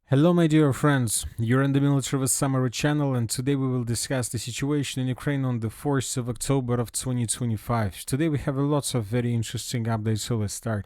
Hello, my dear friends. You're in the Military Summary channel, and today we will discuss the situation in Ukraine on the 4th of October of 2025. Today we have a lots of very interesting updates, so let's start.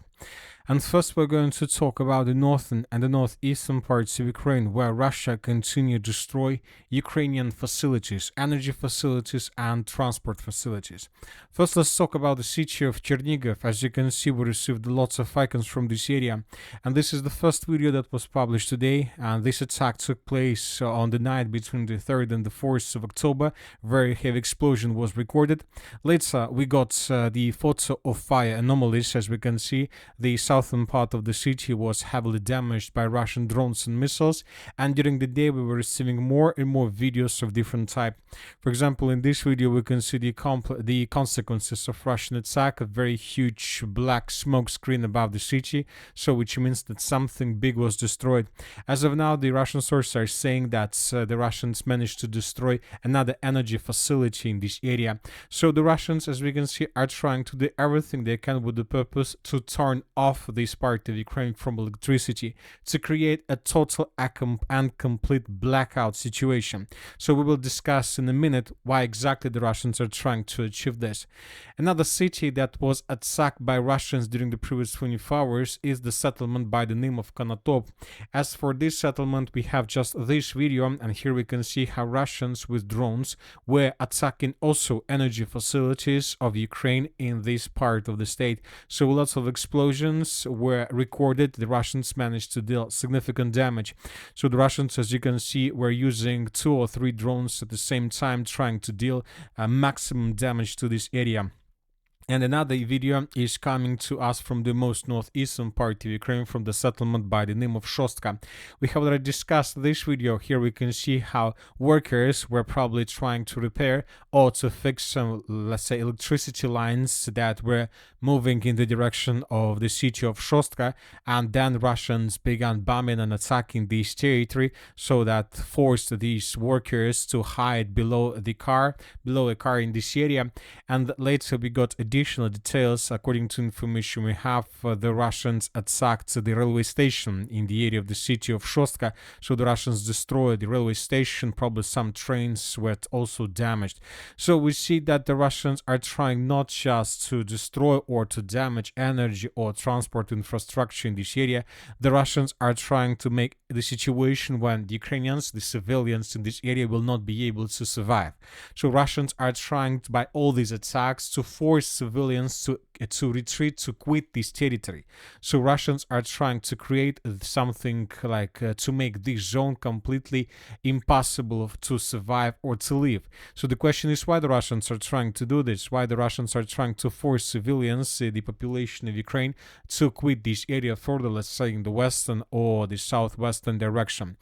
And first, we're going to talk about the northern and the northeastern parts of Ukraine, where Russia continues to destroy Ukrainian facilities, energy facilities, and transport facilities. First, let's talk about the city of Chernihiv. As you can see, we received lots of icons from this area, and this is the first video that was published today. And this attack took place on the night between the 3rd and the 4th of October. Very heavy explosion was recorded. Later, we got the photo of fire anomalies. As we can see, the southern part of the city was heavily damaged by Russian drones and missiles, and during the day we were receiving more and more videos of different type. For example, in this video we can see the consequences of Russian attack, a very huge black smoke screen above the city, so which means that something big was destroyed. As of now, the Russian sources are saying that the Russians managed to destroy another energy facility in this area. So the Russians, as we can see, are trying to do everything they can with the purpose to turn off this part of Ukraine from electricity, to create a total and complete blackout situation. So we will discuss in a minute why exactly the Russians are trying to achieve this. Another city that was attacked by Russians during the previous 24 hours is the settlement by the name of Konotop. As for this settlement, we have just this video, and here we can see how Russians with drones were attacking also energy facilities of Ukraine in this part of the state. So lots of explosions were recorded. The Russians managed to deal significant damage. So the Russians, as you can see, were using 2 or 3 drones at the same time, trying to deal maximum damage to this area. And another video is coming to us from the most northeastern part of Ukraine, from the settlement by the name of Shostka. We have already discussed this video. Here we can see how workers were probably trying to repair or to fix some, let's say, electricity lines that were moving in the direction of the city of Shostka, and then Russians began bombing and attacking this territory, so that forced these workers to hide below a car in this area. And later we got additional details. According to information we have, the Russians attacked the railway station in the area of the city of Shostka. So the Russians destroyed the railway station. Probably some trains were also damaged. So we see that the Russians are trying not just to destroy or to damage energy or transport infrastructure in this area. The Russians are trying to make the situation when the Ukrainians, the civilians in this area, will not be able to survive. So Russians are trying by all these attacks to force civilians to retreat, to quit this territory. So Russians are trying to create something like to make this zone completely impossible to survive or to live. So the question is why the Russians are trying to do this, why the Russians are trying to force civilians, the population of Ukraine, to quit this area further, let's say in the western or the southwestern direction.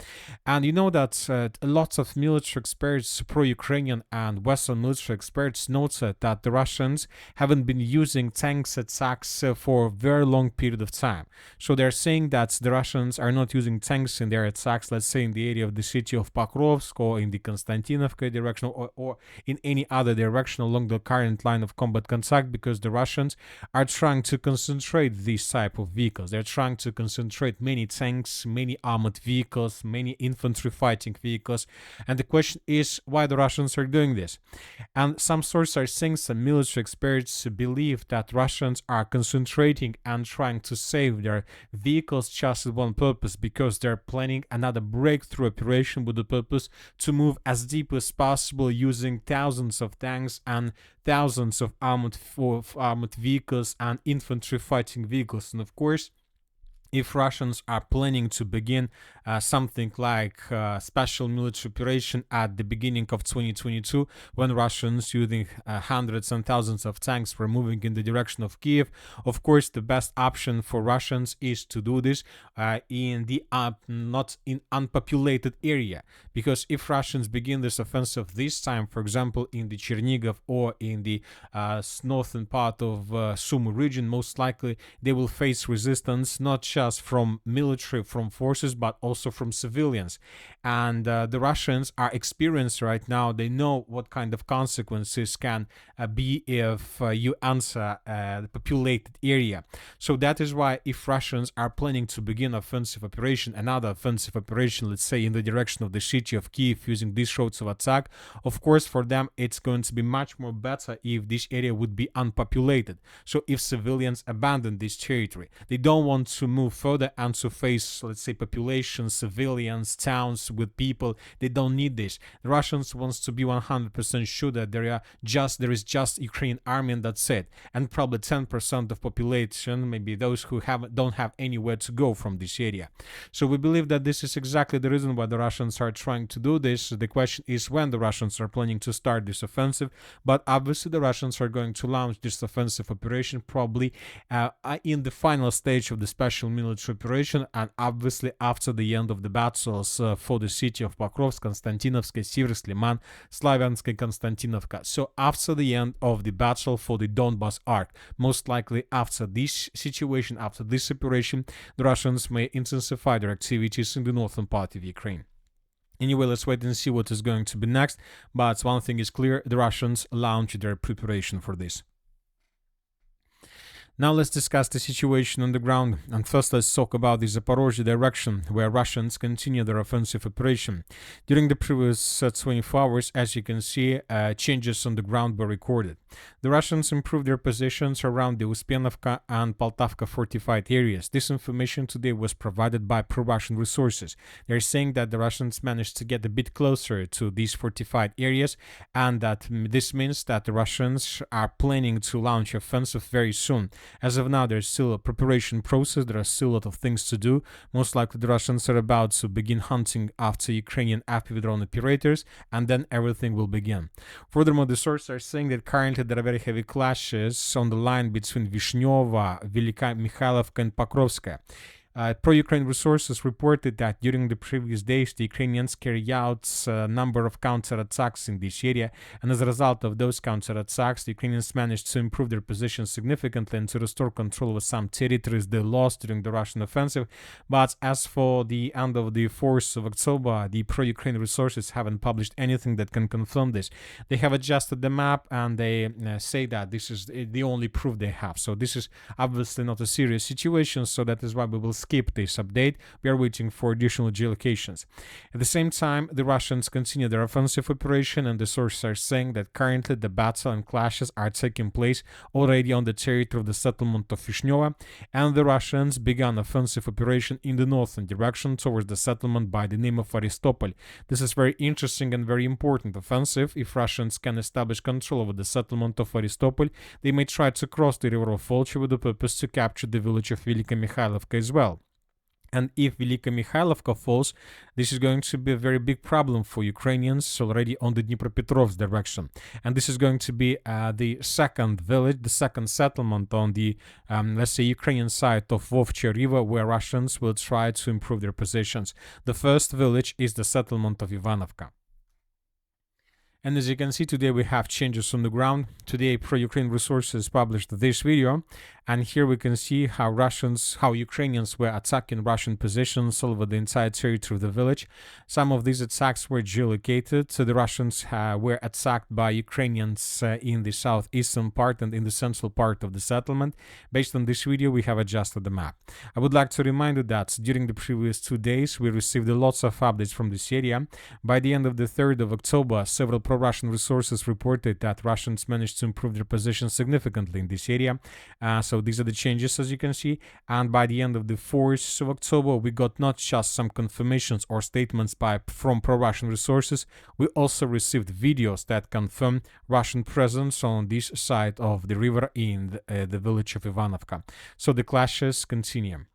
And you know that lots of military experts, pro-Ukrainian and Western military experts, noted that the Russians haven't been using tanks attacks for a very long period of time. So they're saying that the Russians are not using tanks in their attacks, let's say in the area of the city of Pokrovsk or in the Konstantinovka direction, or in any other direction along the current line of combat contact, because the Russians are trying to concentrate these type of vehicles. They're trying to concentrate many tanks, many armored vehicles, many infantry fighting vehicles. And the question is why the Russians are doing this. And some sources are saying, some military experts believe that Russians are concentrating and trying to save their vehicles just with one purpose, because they're planning another breakthrough operation with the purpose to move as deep as possible using thousands of tanks and thousands of armored vehicles and infantry fighting vehicles. And of course, if Russians are planning to begin something like special military operation at the beginning of 2022, when Russians using hundreds and thousands of tanks were moving in the direction of Kiev, of course the best option for Russians is to do this in the not in unpopulated area, because if Russians begin this offensive this time, for example in the Chernihiv or in the northern part of Sumy region, most likely they will face resistance, not just from military, from forces, but also from civilians. And the Russians are experienced right now. They know what kind of consequences can be if you answer the populated area. So that is why if Russians are planning to begin offensive operation, another offensive operation, let's say in the direction of the city of Kiev using these roads of attack, of course for them it's going to be much more better if this area would be unpopulated. So if civilians abandon this territory, they don't want to move further and to face, let's say, population, civilians, towns with people. They don't need this. The Russians wants to be 100% sure that there is just Ukrainian army and that's it, and probably 10% of population, maybe those who don't have anywhere to go from this area. So we believe that this is exactly the reason why the Russians are trying to do this. The question is when the Russians are planning to start this offensive, but obviously the Russians are going to launch this offensive operation probably in the final stage of the special military operation, and obviously after the end of the battles for the city of Pokrovsk, Konstantinovka, Siversk, Liman, Slavyansk, and Konstantinovka. So after the end of the battle for the Donbass arc, most likely after this situation, after this operation, the Russians may intensify their activities in the northern part of Ukraine. Anyway, let's wait and see what is going to be next, but one thing is clear, the Russians launched their preparation for this. Now let's discuss the situation on the ground, and first let's talk about the Zaporozhye direction, where Russians continue their offensive operation. During the previous 24 hours, as you can see, changes on the ground were recorded. The Russians improved their positions around the Uspenovka and Poltavka fortified areas. This information today was provided by pro-Russian resources. They're saying that the Russians managed to get a bit closer to these fortified areas, and that this means that the Russians are planning to launch offensive very soon. As of now, there's still a preparation process. There are still a lot of things to do. Most likely the Russians are about to begin hunting after Ukrainian FPV drone operators, and then everything will begin. Furthermore, the sources are saying that currently there are very heavy clashes on the line between Vishneva, Velika Mikhailovka, and Pokrovskaya. Pro-Ukraine resources reported that during the previous days, the Ukrainians carried out a number of counterattacks in this area, and as a result of those counterattacks, the Ukrainians managed to improve their position significantly and to restore control over some territories they lost during the Russian offensive. But as for the end of the 4th of October, the pro-Ukraine resources haven't published anything that can confirm this. They have adjusted the map, and they say that this is the only proof they have. So this is obviously not a serious situation, so that is why we will skip this update. We are waiting for additional geolocations. At the same time, the Russians continue their offensive operation, and the sources are saying that currently the battle and clashes are taking place already on the territory of the settlement of Vishneva, and the Russians began offensive operation in the northern direction towards the settlement by the name of Aristopol. This is very interesting and very important offensive. If Russians can establish control over the settlement of Aristopol, they may try to cross the river of Volcha with the purpose to capture the village of Velika Mikhailovka as well. And if Velika Mikhailovka falls, this is going to be a very big problem for Ukrainians already on the Dnipropetrovsk direction. And this is going to be the second village, the second settlement on the, let's say, Ukrainian side of Vovcha River, where Russians will try to improve their positions. The first village is the settlement of Ivanovka. And as you can see, today we have changes on the ground. Today, pro-Ukraine resources published this video, and here we can see how Ukrainians were attacking Russian positions all over the entire territory of the village. Some of these attacks were geolocated, so the Russians were attacked by Ukrainians in the southeastern part and in the central part of the settlement. Based on this video, we have adjusted the map. I would like to remind you that during the previous 2 days, we received lots of updates from this area. By the end of the 3rd of October, several pro-Russian resources reported that Russians managed to improve their position significantly in this area. So these are the changes, as you can see. And by the end of the 4th of October, we got not just some confirmations or statements from pro-Russian resources, we also received videos that confirm Russian presence on this side of the river in the village of Ivanovka. So the clashes continue.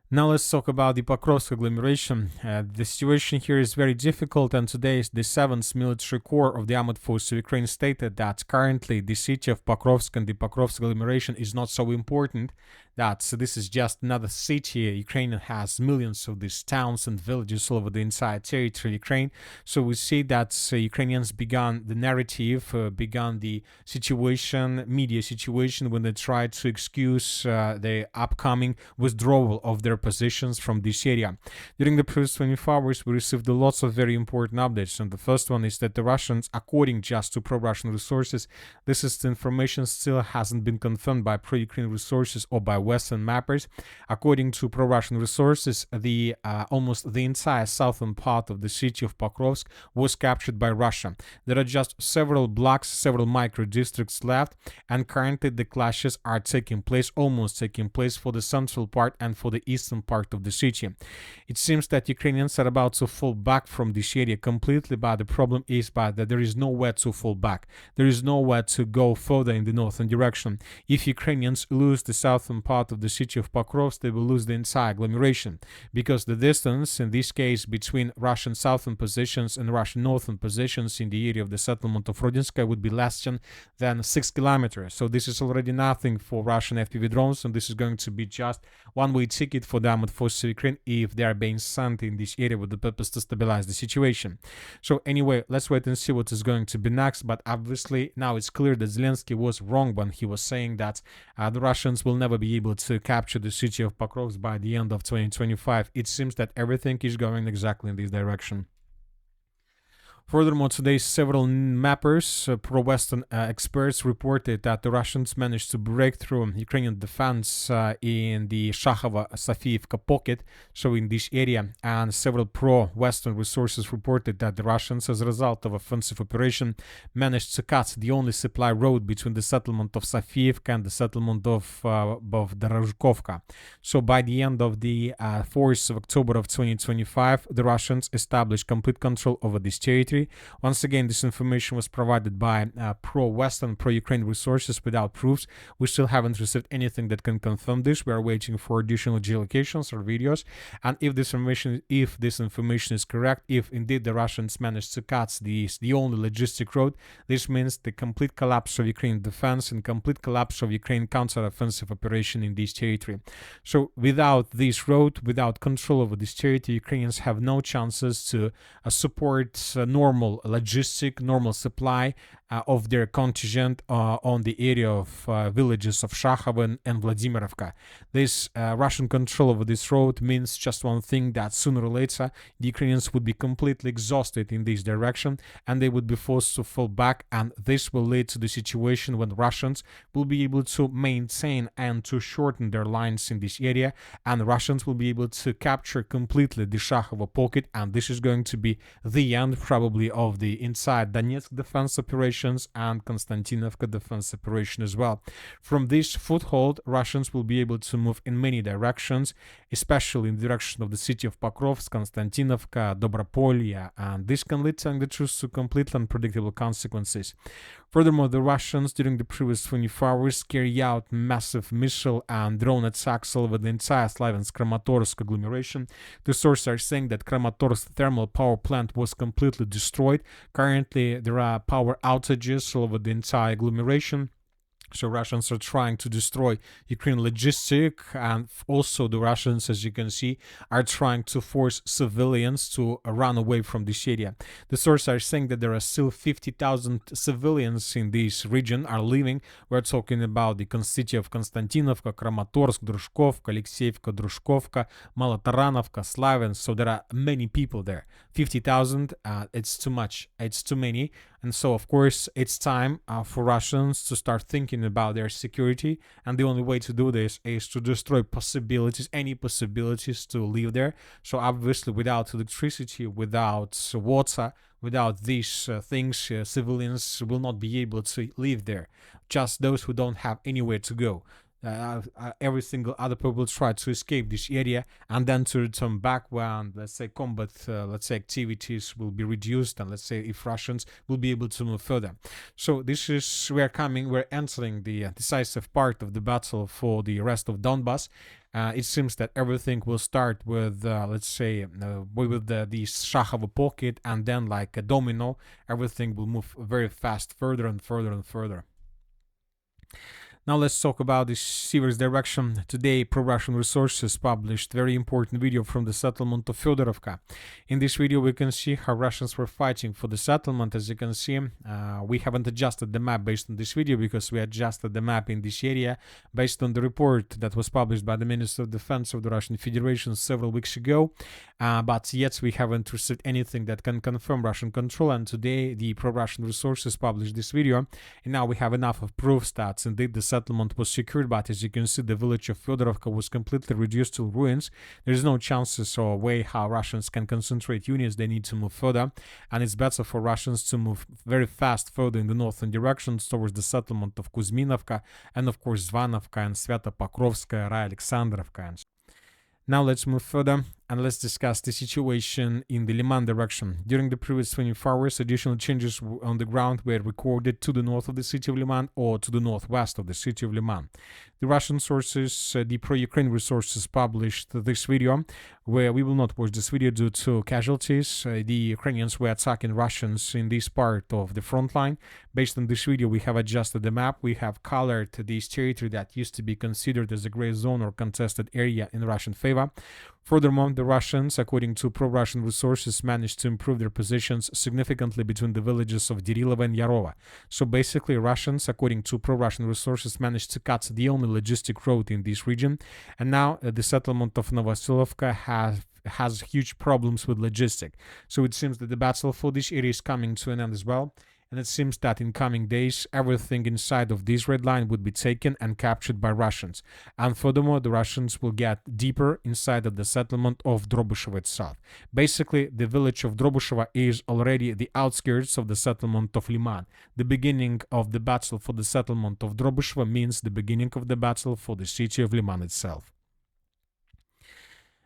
Now let's talk about the Pokrovsk agglomeration. The situation here is very difficult, and today the 7th Military Corps of the Armed Forces of Ukraine stated that currently the city of Pokrovsk and the Pokrovsk agglomeration is not so important. that this is just another city. Ukraine has millions of these towns and villages all over the entire territory of Ukraine. So we see that Ukrainians began the narrative, began the situation, media situation, when they tried to excuse the upcoming withdrawal of their positions from this area. During the previous 24 hours, we received lots of very important updates. And the first one is that the Russians, according just to pro-Russian resources, this is the information still hasn't been confirmed by pro-Ukraine resources or by Western mappers. According to pro-Russian resources, the almost the entire southern part of the city of Pokrovsk was captured by Russia. There are just several blocks, several micro districts left, and currently the clashes are taking place, almost taking place, for the central part and for the eastern part of the city. It seems that Ukrainians are about to fall back from this area completely, but the problem is that there is nowhere to fall back. There is nowhere to go further in the northern direction. If Ukrainians lose the southern part of the city of Pokrovsk, they will lose the entire agglomeration, because the distance, in this case, between Russian southern positions and Russian northern positions in the area of the settlement of Rodinskaya would be less than 6 kilometers. So this is already nothing for Russian FPV drones, and this is going to be just one-way ticket for the armed forces of Ukraine if they are being sent in this area with the purpose to stabilize the situation. So anyway, let's wait and see what is going to be next. But obviously now it's clear that Zelensky was wrong when he was saying that the Russians will never be able to capture the city of Pokrovsk by the end of 2025. It seems that everything is going exactly in this direction. Furthermore, today several mappers, pro-Western experts, reported that the Russians managed to break through Ukrainian defense in the Shakhova-Sofiivka pocket, so in this area, and several pro-Western resources reported that the Russians, as a result of offensive operation, managed to cut the only supply road between the settlement of Sofiivka and the settlement of Dorozhkovka. So by the end of the 4th of October of 2025, the Russians established complete control over this territory. Once again, this information was provided by pro-Western, pro-Ukraine resources without proofs. We still haven't received anything that can confirm this. We are waiting for additional geolocations or videos. And if this information is correct, if indeed the Russians managed to cut the only logistic road, this means the complete collapse of Ukrainian defense and complete collapse of Ukraine counter-offensive operation in this territory. So without this road, without control over this territory, Ukrainians have no chances to support normal logistic, normal supply of their contingent on the area of villages of Shakhov and Vladimirovka. This Russian control over this road means just one thing, that sooner or later the Ukrainians would be completely exhausted in this direction and they would be forced to fall back, and this will lead to the situation when Russians will be able to maintain and to shorten their lines in this area, and Russians will be able to capture completely the Shakhova pocket, and this is going to be the end probably of the inside Donetsk defense operations and Konstantinovka defense operation as well. From this foothold, Russians will be able to move in many directions, especially in the direction of the city of Pokrovsk, Konstantinovka, Dobropolye, and this can lead, telling the truth, to completely unpredictable consequences. Furthermore, the Russians during the previous 24 hours carry out massive missile and drone attacks all over the entire Slaviansk-Kramatorsk agglomeration. The sources are saying that Kramatorsk thermal power plant was completely destroyed. Currently, there are power outages all over the entire agglomeration. So Russians are trying to destroy Ukraine logistic, and also the Russians, as you can see, are trying to force civilians to run away from this area. The sources are saying that there are still 50,000 civilians in this region are living. We're talking about the city of Konstantinovka, Kramatorsk, Drushkovka, Alexeyevka, Drushkovka, Malotaranovka, Slaviansk. So there are many people there. 50,000, it's too much. It's too many. And so, of course, it's time for Russians to start thinking about their security. And the only way to do this is to destroy possibilities, any possibilities to live there. So obviously, without electricity, without water, without these things, civilians will not be able to live there. Just those who don't have anywhere to go. Every single other people will try to escape this area and then to return back when, let's say, combat activities will be reduced, and let's say if Russians will be able to move further. So this is, we're entering the decisive part of the battle for the rest of Donbass. It seems that everything will start with, with the Shakhova pocket, and then like a domino, everything will move very fast, further and further and further. Now let's talk about the Siever's direction. Today, pro-Russian resources published very important video from the settlement of Fedorovka. In this video, we can see how Russians were fighting for the settlement. As you can see, we haven't adjusted the map based on this video because we adjusted the map in this area based on the report that was published by the Minister of Defense of the Russian Federation several weeks ago. But yet we haven't received anything that can confirm Russian control, and today the pro-Russian resources published this video, and now we have enough of proofs that indeed the settlement was secured. But as you can see, the village of Fedorovka was completely reduced to ruins. There is no chances or way how Russians can concentrate units. They need to move further, and it's better for Russians to move very fast further in the northern directions towards the settlement of Kuzminovka and of course Zvanovka and Svято-Pokrovskaya, Alexandrovka. Now let's move further and let's discuss the situation in the Liman direction. During the previous 24 hours, additional changes on the ground were recorded to the north of the city of Liman or to the northwest of the city of Liman. The Russian sources, the pro-Ukraine resources, published this video, where we will not watch this video due to casualties. The Ukrainians were attacking Russians in this part of the front line. Based on this video, we have adjusted the map. We have colored this territory that used to be considered as a gray zone or contested area in Russian favor. Furthermore, the Russians, according to pro-Russian resources, managed to improve their positions significantly between the villages of Derilova and Yarova. So basically, Russians, according to pro-Russian resources, managed to cut the only logistic road in this region. And now the settlement of Novosilovka has huge problems with logistic. So it seems that the battle for this area is coming to an end as well. And it seems that in coming days, everything inside of this red line would be taken and captured by Russians. And furthermore, the Russians will get deeper inside of the settlement of Drobyshevo itself. Basically, the village of Drobyshevo is already the outskirts of the settlement of Liman. The beginning of the battle for the settlement of Drobyshevo means the beginning of the battle for the city of Liman itself.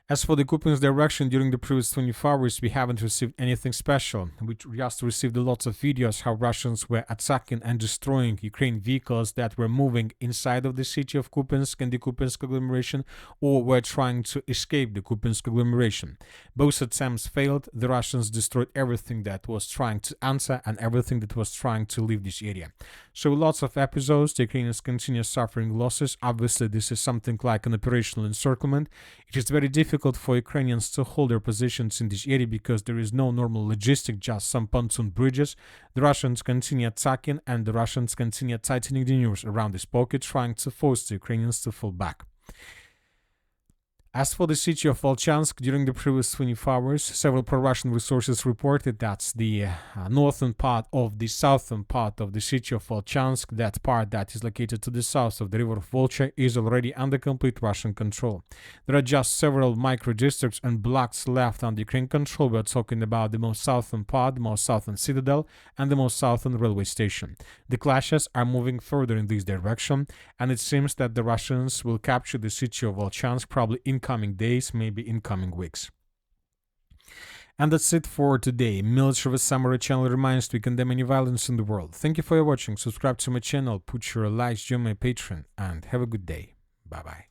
As for the Kupiansk direction, during the previous 24 hours, we haven't received anything special. We just received lots of videos how Russians were attacking and destroying Ukrainian vehicles that were moving inside of the city of Kupiansk and the Kupiansk agglomeration, or were trying to escape the Kupiansk agglomeration. Both attempts failed. The Russians destroyed everything that was trying to enter and everything that was trying to leave this area. So lots of episodes, the Ukrainians continue suffering losses. Obviously, this is something like an operational encirclement. It is very difficult for Ukrainians to hold their positions in this area because there is no normal logistic, just some pontoon bridges. The Russians continue attacking and the Russians continue tightening the noose around this pocket, trying to force the Ukrainians to fall back. As for the city of Volchansk, during the previous 24 hours, several pro-Russian resources reported that the northern part of the southern part of the city of Volchansk, that part that is located to the south of the river Volcha, is already under complete Russian control. There are just several micro-districts and blocks left under Ukrainian control. We're talking about the most southern part, the most southern citadel, and the most southern railway station. The clashes are moving further in this direction, and it seems that the Russians will capture the city of Volchansk probably in coming days, maybe in coming weeks. And that's it for today. Military Summary channel reminds we condemn any violence in the world. Thank you for watching. Subscribe to my channel, put your likes, join my Patreon, and have a good day. Bye bye.